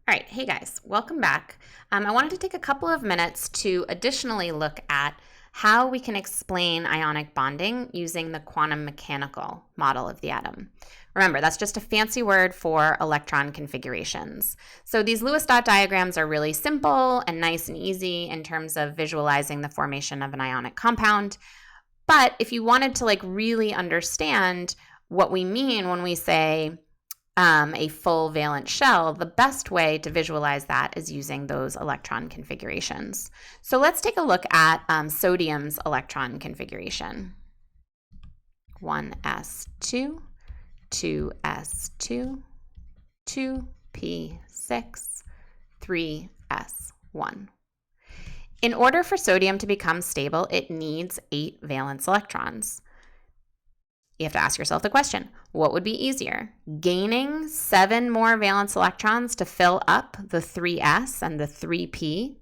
All right, hey guys, welcome back. I wanted to take a couple of minutes to additionally look at how we can explain ionic bonding using the quantum mechanical model of the atom. Remember, that's just a fancy word for electron configurations. So these Lewis dot diagrams are really simple and nice and easy in terms of visualizing the formation of an ionic compound. But if you wanted to really understand what we mean when we say a full valence shell, the best way to visualize that is using those electron configurations. So let's take a look at sodium's electron configuration. 1s2, 2s2, 2p6, 3s1. In order for sodium to become stable, it needs 8 valence electrons. You have to ask yourself the question, what would be easier? Gaining 7 more valence electrons to fill up the 3s and the 3p?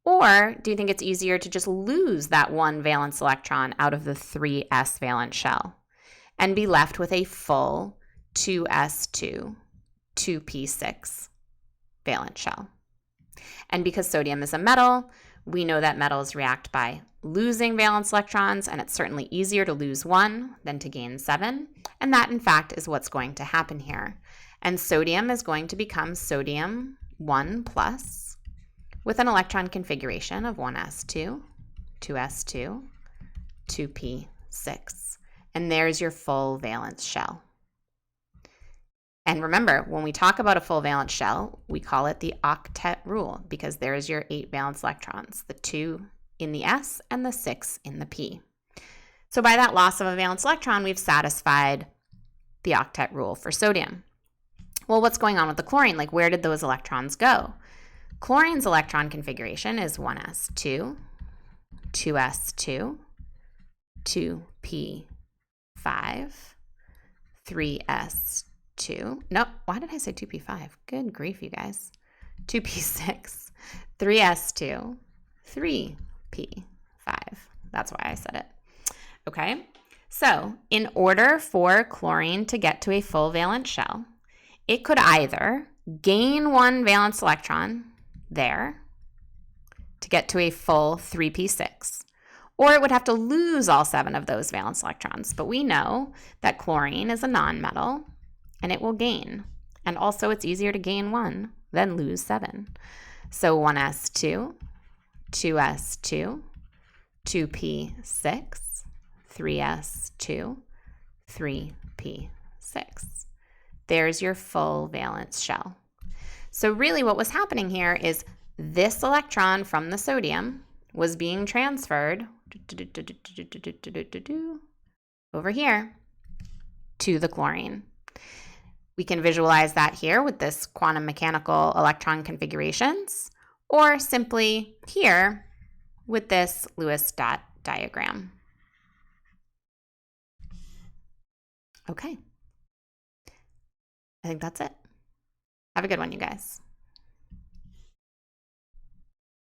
Or do you think it's easier to just lose that 1 valence electron out of the 3s valence shell and be left with a full 2s2, 2p6 valence shell? And because sodium is a metal, we know that metals react by losing valence electrons, and it's certainly easier to lose 1 than to gain 7. And that, in fact, is what's going to happen here. And sodium is going to become sodium 1 plus with an electron configuration of 1s2, 2s2, 2p6. And there's your full valence shell. And remember, when we talk about a full valence shell, we call it the octet rule because there's your 8 valence electrons, the 2 in the s and the 6 in the p. So by that loss of a valence electron, we've satisfied the octet rule for sodium. Well, what's going on with the chlorine? Where did those electrons go? Chlorine's electron configuration is 1s2, 2s2, 2p5, 3s2. Nope, why did I say 2p5? Good grief, you guys. 2p6, 3s2, 3p5. That's why I said it. Okay, so in order for chlorine to get to a full valence shell, it could either gain 1 valence electron there to get to a full 3p6, or it would have to lose all 7 of those valence electrons. But we know that chlorine is a nonmetal, and it will gain. And also, it's easier to gain 1 than lose 7. So 1s2, 2s2, 2p6, 3s2, 3p6. There's your full valence shell. So really what was happening here is this electron from the sodium was being transferred over here to the chlorine. We can visualize that here with this quantum mechanical electron configurations, or simply here with this Lewis dot diagram. Okay. I think that's it. Have a good one, you guys.